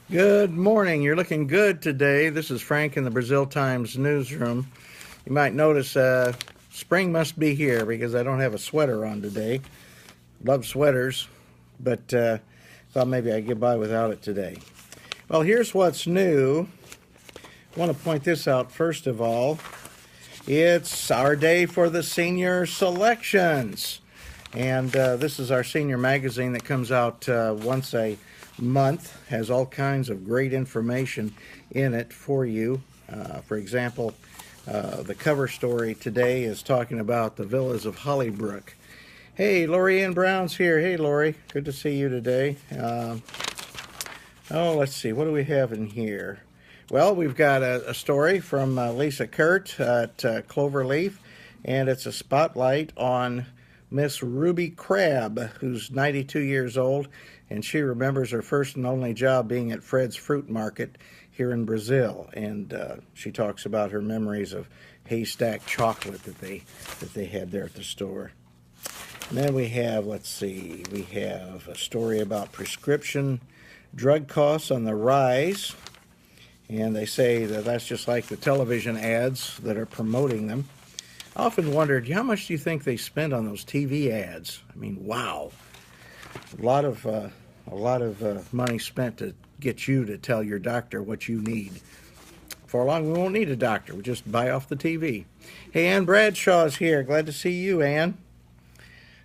Good morning. You're looking good today. This is Frank in the Brazil Times newsroom. You might notice spring must be here because I don't have a sweater on today. Love sweaters, but thought maybe I'd get by without it today. Well, here's what's new. I want to point this out first of all. It's our day for the senior selections. And this is our senior magazine that comes out once a month, has all kinds of great information in it for you. For example, the cover story today is talking about the villas of Hollybrook. Hey, Lori Ann Brown's here. Hey, Lori, good to see you today. Let's see, what do we have in here? Well, we've got a story from Lisa Kurt at Cloverleaf, and it's a spotlight on Miss Ruby Crabb, who's 92 years old, and she remembers her first and only job being at Fred's Fruit Market here in Brazil. And she talks about her memories of haystack chocolate that they had there at the store. And then we have, we have a story about prescription drug costs on the rise. And they say that that's just like the television ads that are promoting them. I often wondered, how much do you think they spend on those TV ads? I mean, wow. A lot of money spent to get you to tell your doctor what you need. For long, we won't need a doctor. We just buy off the TV. Hey, Ann Bradshaw's here. Glad to see you, Ann.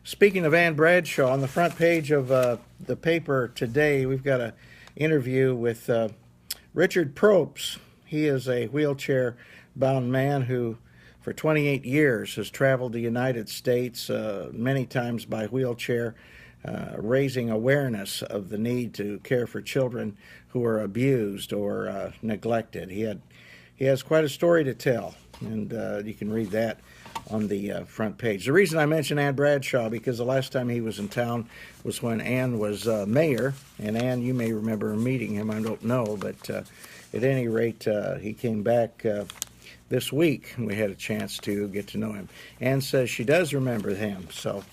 Speaking of Ann Bradshaw, on the front page of the paper today, we've got an interview with Richard Propes. He is a wheelchair-bound man who, for 28 years, has traveled the United States many times by wheelchair, raising awareness of the need to care for children who are abused or neglected. He has quite a story to tell, and you can read that on the front page. The reason I mention Ann Bradshaw, because the last time he was in town was when Ann was mayor, and Ann, you may remember meeting him, I don't know, but at any rate, he came back this week, and we had a chance to get to know him. Ann says she does remember him, so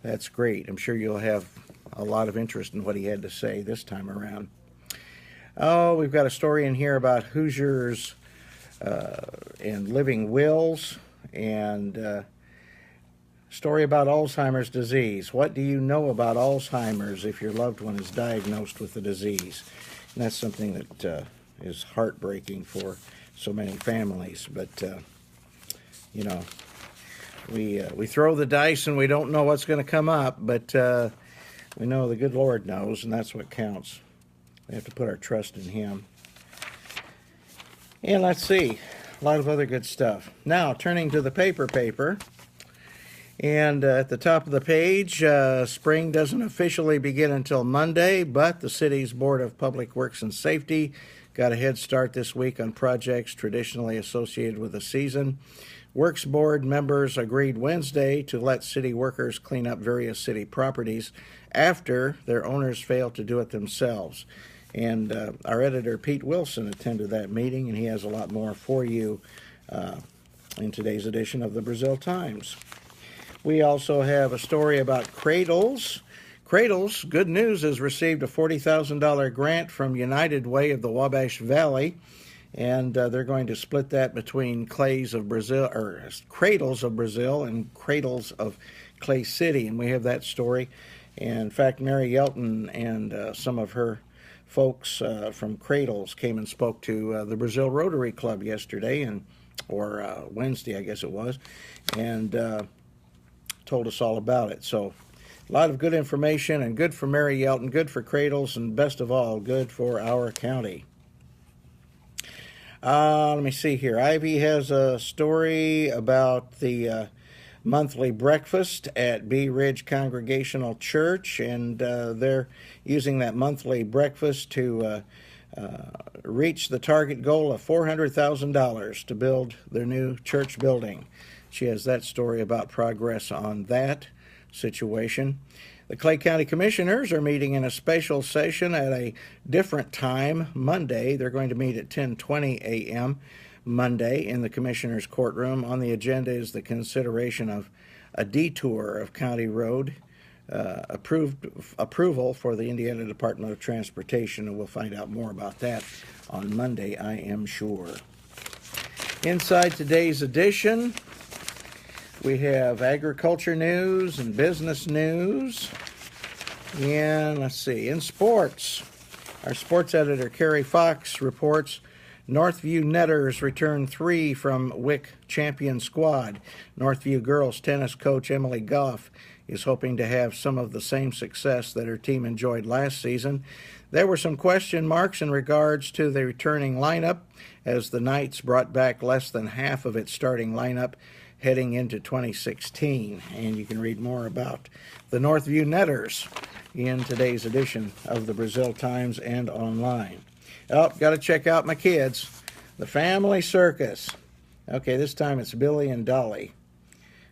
that's great. I'm sure you'll have a lot of interest in what he had to say this time around. Oh, we've got a story in here about Hoosiers and living wills, and story about Alzheimer's disease. What do you know about Alzheimer's if your loved one is diagnosed with the disease? And that's something that is heartbreaking for so many families, but we throw the dice and we don't know what's going to come up, but we know the good Lord knows, and that's what counts. We have to put our trust in Him. And let's see, a lot of other good stuff. Now, turning to the paper, and at the top of the page, spring doesn't officially begin until Monday, but the city's Board of Public Works and Safety got a head start this week on projects traditionally associated with the season. Works Board members agreed Wednesday to let city workers clean up various city properties after their owners failed to do it themselves. And our editor, Pete Wilson, attended that meeting, and he has a lot more for you in today's edition of the Brazil Times. We also have a story about Cradles. Cradles, good news, has received a $40,000 grant from United Way of the Wabash Valley, and they're going to split that between Cradles of Brazil and Cradles of Clay City, and we have that story. And in fact, Mary Yelton and some of her folks from Cradles came and spoke to the Brazil Rotary Club yesterday, or Wednesday, I guess it was, and told us all about it. So a lot of good information, and good for Mary Yelton, good for Cradles, and best of all, good for our county. Let me see here. Ivy has a story about the monthly breakfast at Bee Ridge Congregational Church, and they're using that monthly breakfast to reach the target goal of $400,000 to build their new church building. She has that story about progress on that situation. The Clay County Commissioners are meeting in a special session at a different time Monday. They're going to meet at 10:20 a.m. Monday in the Commissioners' courtroom. On the agenda is the consideration of a detour of County Road approval for the Indiana Department of Transportation, and we'll find out more about that on Monday, I am sure. Inside today's edition, we have agriculture news and business news. And let's see, in sports, our sports editor Kerry Fox reports Northview Netters return 3 from WIC champion squad. Northview girls tennis coach Emily Goff is hoping to have some of the same success that her team enjoyed last season. There were some question marks in regards to the returning lineup, as the Knights brought back less than half of its starting lineup heading into 2016. And you can read more about the Northview Netters in today's edition of the Brazil Times and online. Oh, got to check out my kids. The Family Circus. Okay, this time it's Billy and Dolly.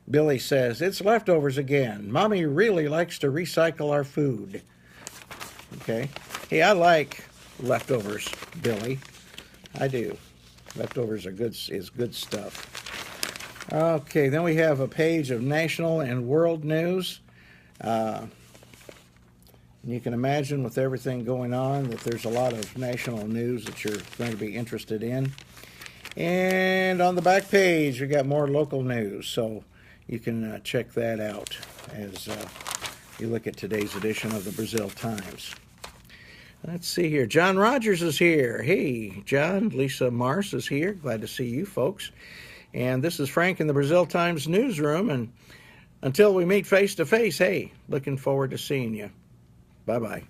Billy says, "It's leftovers again. Mommy really likes to recycle our food." Okay. Hey, I like leftovers, Billy. I do. Leftovers are good stuff. Okay, then we have a page of national and world news. You can imagine with everything going on that there's a lot of national news that you're going to be interested in. And on the back page, we got more local news, so you can check that out as you look at today's edition of the Brazil Times. Let's see here. John Rogers is here. Hey, John. Lisa Mars is here. Glad to see you folks. And this is Frank in the Brazil Times newsroom. And until we meet face to face, hey, looking forward to seeing you. Bye-bye.